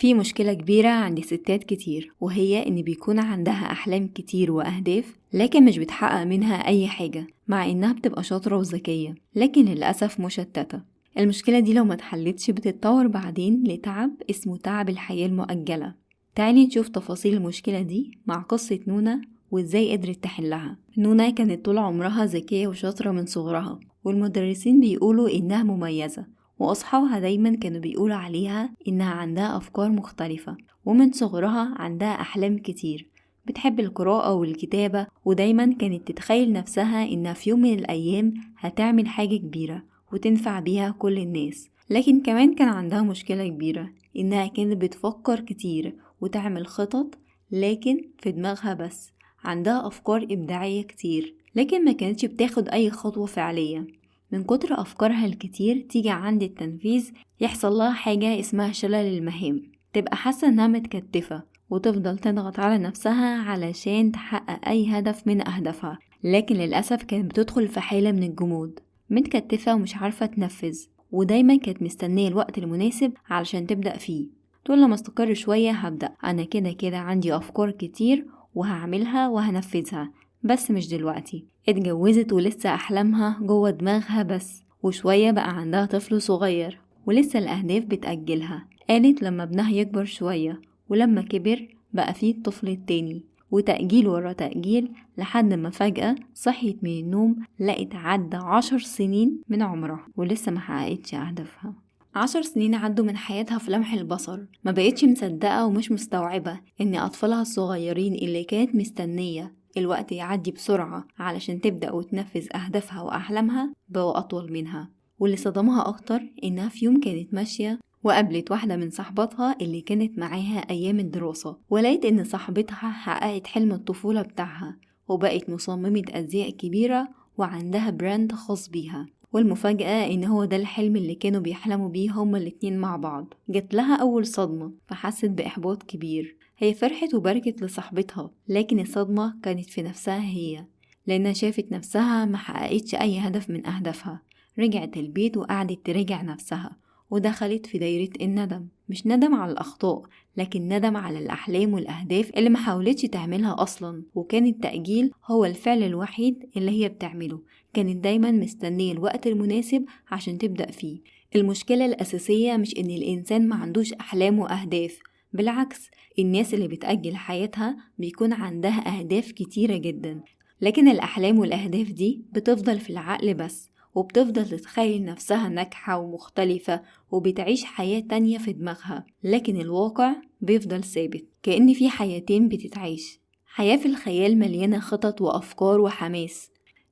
في مشكلة كبيرة عند ستات كتير، وهي إن بيكون عندها أحلام كتير وأهداف لكن مش بتحقق منها أي حاجة، مع إنها بتبقى شاطرة وذكية لكن للأسف مشتتة. المشكلة دي لو ما اتحلتش بتتطور بعدين لتعب اسمه تعب الحياة المؤجلة. تعالي نشوف تفاصيل المشكلة دي مع قصة نونا وإزاي قدرت تحلها. نونا كانت طول عمرها ذكية وشاطرة من صغرها، والمدرسين بيقولوا إنها مميزة، وأصحابها دايما كانوا بيقولوا عليها إنها عندها أفكار مختلفة، ومن صغرها عندها أحلام كتير. بتحب القراءة والكتابة، ودايما كانت تتخيل نفسها إنها في يوم من الأيام هتعمل حاجة كبيرة وتنفع بيها كل الناس. لكن كمان كان عندها مشكلة كبيرة، إنها كانت بتفكر كتير وتعمل خطط، لكن في دماغها بس. عندها أفكار إبداعية كتير لكن ما كانتش بتاخد أي خطوة فعلية. من كتر أفكارها الكتير تيجي عند التنفيذ يحصل لها حاجة اسمها شلل المهام، تبقى حاسة انها متكتفة وتفضل تضغط على نفسها علشان تحقق أي هدف من أهدافها، لكن للأسف كانت بتدخل في حالة من الجمود، متكتفة ومش عارفة تنفذ، ودايما كانت مستنية الوقت المناسب علشان تبدأ فيه. تقول لما استقر شوية هبدأ، أنا كده كده عندي أفكار كتير وهعملها وهنفذها، بس مش دلوقتي. اتجوزت ولسه أحلامها جوه دماغها بس، وشوية بقى عندها طفل صغير ولسه الأهداف بتأجلها. قالت لما ابنها يكبر شوية، ولما كبر بقى فيه الطفل التاني، وتأجيل ورا تأجيل لحد ما فجأة صحيت من النوم لقت عدى 10 سنين من عمرها ولسه ما حققتش أهدافها. 10 سنين عدوا من حياتها في لمح البصر. ما بقتش مصدقة ومش مستوعبة ان أطفالها الصغيرين اللي كانت مستنية الوقت يعدي بسرعة علشان تبدأ وتنفذ أهدافها وأحلامها بقوا أطول منها. واللي صدمها أكتر إنها في يوم كانت ماشية وقابلت واحدة من صاحباتها اللي كانت معاها أيام الدراسة، ولقيت إن صاحبتها حققت حلم الطفولة بتاعها وبقت مصممة أزياء كبيرة وعندها براند خاص بيها. والمفاجأة إن هو ده الحلم اللي كانوا بيحلموا بيه هما الاتنين مع بعض. جت لها أول صدمة فحست بإحباط كبير. هي فرحت وباركت لصاحبتها، لكن الصدمة كانت في نفسها هي، لأنها شافت نفسها ما حققتش أي هدف من أهدافها. رجعت البيت وقعدت تراجع نفسها، ودخلت في دايرة الندم. مش ندم على الأخطاء، لكن ندم على الأحلام والأهداف اللي ما حاولتش تعملها أصلا، وكان التأجيل هو الفعل الوحيد اللي هي بتعمله. كانت دايما مستنية الوقت المناسب عشان تبدأ فيه. المشكلة الأساسية مش إن الإنسان ما عندوش أحلام وأهداف، بالعكس، الناس اللي بتأجل حياتها بيكون عندها أهداف كتيرة جدا، لكن الأحلام والأهداف دي بتفضل في العقل بس، وبتفضل تتخيل نفسها ناجحة ومختلفة وبتعيش حياة تانية في دماغها، لكن الواقع بيفضل ثابت، كأن في حياتين بتتعيش. حياة في الخيال مليانة خطط وأفكار وحماس،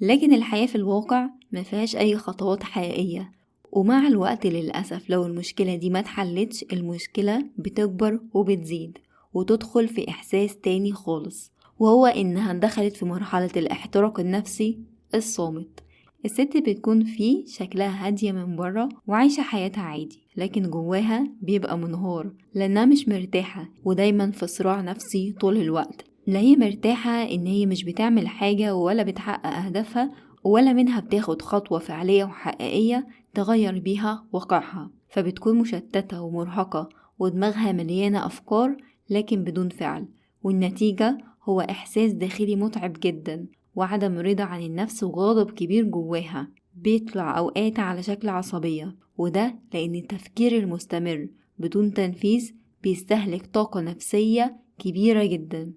لكن الحياة في الواقع ما فيهاش أي خطوات حقيقية. ومع الوقت للأسف لو المشكلة دي ما اتحلتش، المشكلة بتكبر وبتزيد وتدخل في إحساس تاني خالص، وهو إنها دخلت في مرحلة الاحتراق النفسي الصامت. الست بتكون فيه شكلها هادية من بره وعايشة حياتها عادي، لكن جواها بيبقى منهار لأنها مش مرتاحة ودايما في صراع نفسي طول الوقت. لا هي مرتاحة إن هي مش بتعمل حاجة ولا بتحقق أهدافها، ولا منها بتاخد خطوة فعلية وحقيقية تغير بيها واقعها، فبتكون مشتتة ومرهقة ودماغها مليانة أفكار لكن بدون فعل. والنتيجة هو إحساس داخلي متعب جدا وعدم رضا عن النفس وغضب كبير جواها، بيطلع أوقات على شكل عصبية، وده لأن التفكير المستمر بدون تنفيذ بيستهلك طاقة نفسية كبيرة جدا.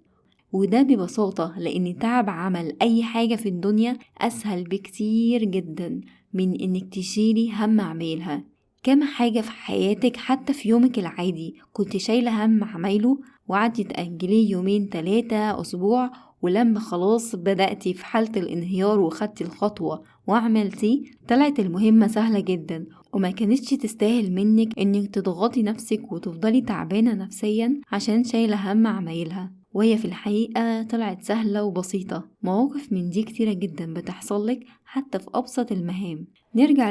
وده ببساطة لأن تعب عمل أي حاجة في الدنيا أسهل بكتير جدا من إنك تشيلي هم عمايلها. كم حاجة في حياتك حتى في يومك العادي كنت شايلة هم عمايله وقعدتي تأجليه يومين 3 أسبوع، ولما خلاص بدأتي في حالة الانهيار وخدتي الخطوة وعملتي، طلعت المهمة سهلة جدا وما كانتش تستاهل منك إنك تضغطي نفسك وتفضلي تعبانة نفسيا عشان شايلة هم عمايلها، وهي في الحقيقة طلعت سهلة وبسيطة. مواقف من دي كتيرة جدا بتحصلك حتى في أبسط المهام. نرجع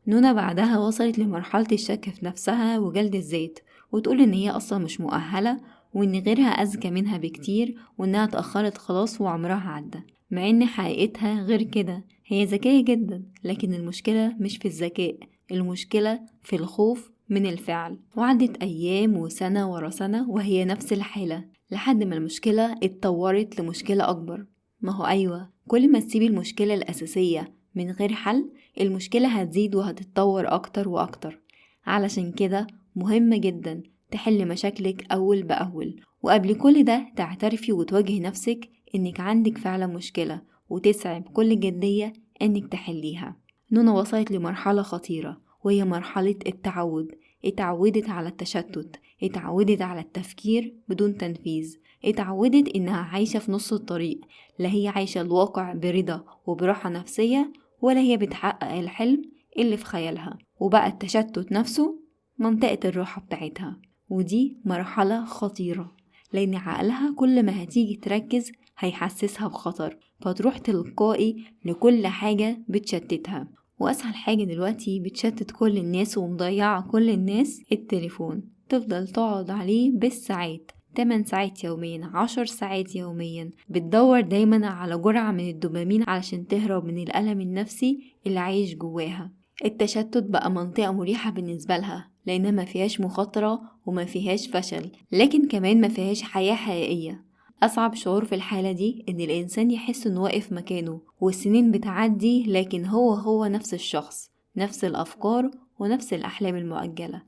نونا بعدها وصلت لمرحلة الشك في نفسها وجلد الذات، وتقول إن هي أصلا مش مؤهلة وإن غيرها أذكى منها بكتير وإنها اتأخرت خلاص وعمرها عدى، مع إن حقيقتها غير كده. هي ذكية جدا، لكن المشكلة مش في الذكاء، المشكلة في الخوف من الفعل، وعدت أيام وسنة ورا سنة وهي نفس الحالة، لحد ما المشكلة اتطورت لمشكلة أكبر. ما هو أيوة، كل ما تسيبي المشكلة الأساسية من غير حل، المشكلة هتزيد وهتتطور أكتر وأكتر. علشان كده مهم جدا تحل مشاكلك أول بأول، وقبل كل ده تعترفي وتواجهي نفسك إنك عندك فعلا مشكلة، وتسعي بكل جدية إنك تحليها. نونا وصلت لمرحلة خطيرة، وهي مرحلة التعود. اتعودت على التشتت، اتعودت على التفكير بدون تنفيذ، اتعودت إنها عايشة في نص الطريق، لا هي عايشة الواقع برضا وبراحة نفسية، ولا هي بتحقق الحلم اللي في خيالها. وبقى التشتت نفسه منطقة الراحة بتاعتها، ودي مرحلة خطيرة، لأن عقلها كل ما هتيجي تركز هيحسسها بخطر، فتروح تلقائي لكل حاجة بتشتتها. وأسهل حاجة دلوقتي بتشتت كل الناس ومضيعة كل الناس التليفون، تفضل تقعد عليه بالساعات، 8 ساعات يوميا، 10 ساعات يوميا، بتدور دايما على جرعة من الدوبامين علشان تهرب من الألم النفسي اللي عايش جواها. التشتت بقى منطقة مريحة بالنسبة لها، لأنها ما فيهاش مخاطرة وما فيهاش فشل، لكن كمان ما فيهاش حياة حقيقية. أصعب شعور في الحالة دي إن الإنسان يحس إنه واقف مكانه، والسنين بتعدي لكن هو نفس الشخص، نفس الأفكار ونفس الأحلام المؤجلة.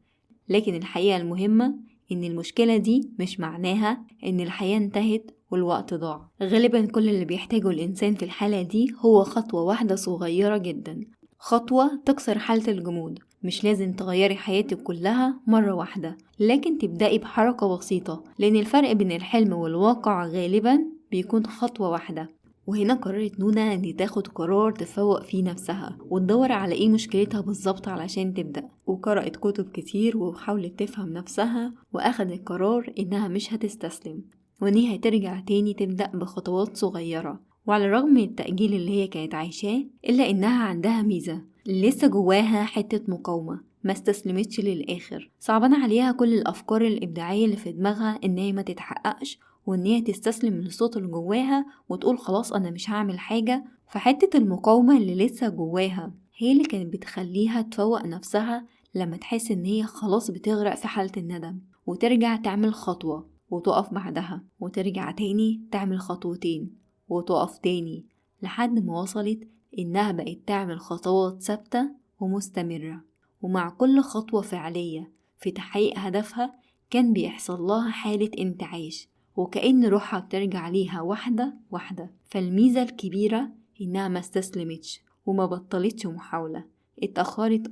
لكن الحقيقة المهمة إن المشكلة دي مش معناها إن الحياة انتهت والوقت ضاع. غالبا كل اللي بيحتاجه الإنسان في الحالة دي هو خطوة واحدة صغيرة جدا، خطوة تكسر حالة الجمود. مش لازم تغيري حياتك كلها مرة واحدة، لكن تبدأي بحركة بسيطة، لأن الفرق بين الحلم والواقع غالبا بيكون خطوة واحدة. وهنا قررت نونا ان تاخد قرار تفوق فيه نفسها، وتدور على ايه مشكلتها بالظبط علشان تبدأ، وقرأت كتب كتير وحاولت تفهم نفسها، واخدت قرار انها مش هتستسلم، وان هي هترجع تاني تبدأ بخطوات صغيرة. وعلى الرغم من التأجيل اللي هي كانت عايشاه، إلا إنها عندها ميزة، لسه جواها حتة مقاومة، ما استسلمتش للآخر. صعبان عليها كل الأفكار الإبداعية اللي في دماغها إن هي ما تتحققش، وإن هي تستسلم للصوت اللي جواها وتقول خلاص أنا مش هعمل حاجة. فحتة المقاومة اللي لسه جواها هي اللي كانت بتخليها تفوق نفسها لما تحس إن هي خلاص بتغرق في حالة الندم، وترجع تعمل خطوة وتقف بعدها، وترجع تاني تعمل خطوتين وتقف تاني، لحد ما وصلت إنها بقت تعمل خطوات ثابتة ومستمرة. ومع كل خطوة فعلية في تحقيق هدفها كان بيحصل لها حالة انتعاش، وكأن روحها بترجع ليها واحدة واحدة. فالميزة الكبيرة إنها ما استسلمتش وما بطلتش محاولة. اتأخرت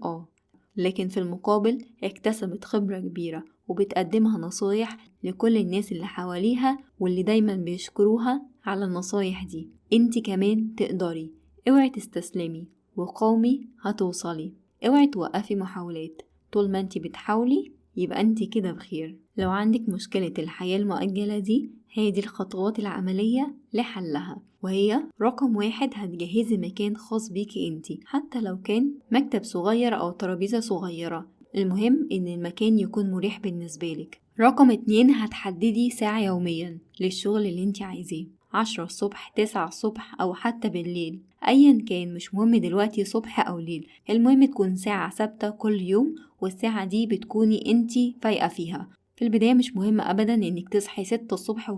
لكن في المقابل اكتسبت خبرة كبيرة، وبتقدمها نصايح لكل الناس اللي حواليها، واللي دايما بيشكروها على النصايح دي. انتي كمان تقدري، اوعي تستسلمي، وقومي هتوصلي. اوعي توقفي محاولات، طول ما انتي بتحاولي يبقى انتي كده بخير. لو عندك مشكلة الحياة المؤجلة دي، هي دي الخطوات العملية لحلها. وهي رقم 1، هتجهزي مكان خاص بيكي انتي، حتى لو كان مكتب صغير أو ترابيزة صغيرة، المهم ان المكان يكون مريح بالنسبة لك. رقم 2، هتحددي ساعة يوميا للشغل اللي انتي عايزاه، 10 الصبح، 9 الصبح، أو حتى بالليل، أيا كان، مش مهم دلوقتي صبح أو ليل، المهم تكون ساعة ثابتة كل يوم، والساعة دي بتكوني انتي فايقة فيها. في البداية مش مهم أبدا إنك تصحي 6 الصبح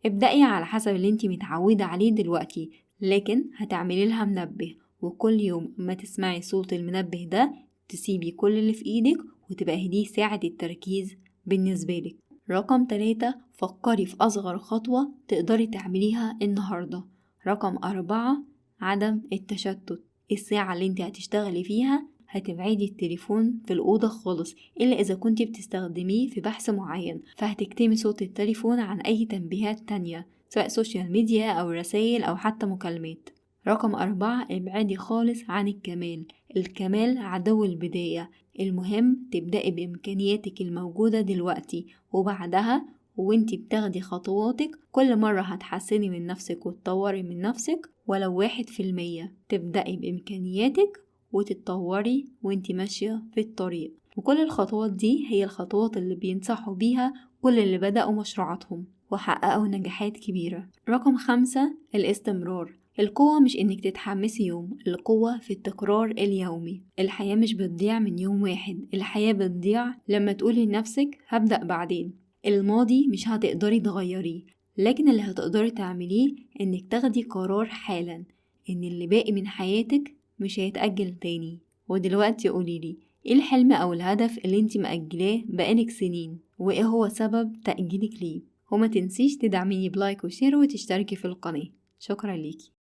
ابدأي على حسب اللي انتي متعودة عليه دلوقتي، لكن هتعملي لها منبه، وكل يوم ما تسمعي صوت المنبه ده تسيبي كل اللي في ايدك وتبقى دي ساعة التركيز بالنسبة لك. رقم 3، فكري في أصغر خطوة تقدري تعمليها النهاردة. رقم 4، عدم التشتت. الساعة اللي انت هتشتغلي فيها هتبعدي التليفون في الأوضة خالص، إلا إذا كنت بتستخدميه في بحث معين، فهتكتمي صوت التليفون عن أي تنبيهات تانية، سواء سوشيال ميديا أو رسائل أو حتى مكالمات. رقم 4، ابعدي خالص عن الكمال. الكمال عدو البداية. المهم تبدأي بإمكانياتك الموجودة دلوقتي، وبعدها وانتي بتاخدي خطواتك كل مرة هتحسني من نفسك وتطوري من نفسك ولو 1%. تبدأي بإمكانياتك وتتطوري وانتي ماشية في الطريق. وكل الخطوات دي هي الخطوات اللي بينصحوا بيها كل اللي بدأوا مشروعاتهم وحققوا نجاحات كبيرة. رقم 5، الاستمرار. القوة مش إنك تتحمسي يوم، القوة في التكرار اليومي. الحياة مش بتضيع من يوم واحد، الحياة بتضيع لما تقولي لنفسك هبدأ بعدين. الماضي مش هتقدري تغيريه، لكن اللي هتقدري تعمليه إنك تاخدي قرار حالا إن اللي باقي من حياتك مش هيتأجل تاني. ودلوقتي قوليلي، ايه الحلم أو الهدف اللي انتي مأجلاه بقالك سنين، وايه هو سبب تأجيلك ليه؟ وما تنسيش تدعميني بلايك وشير وتشتركي في القناة. شكرا ليكي.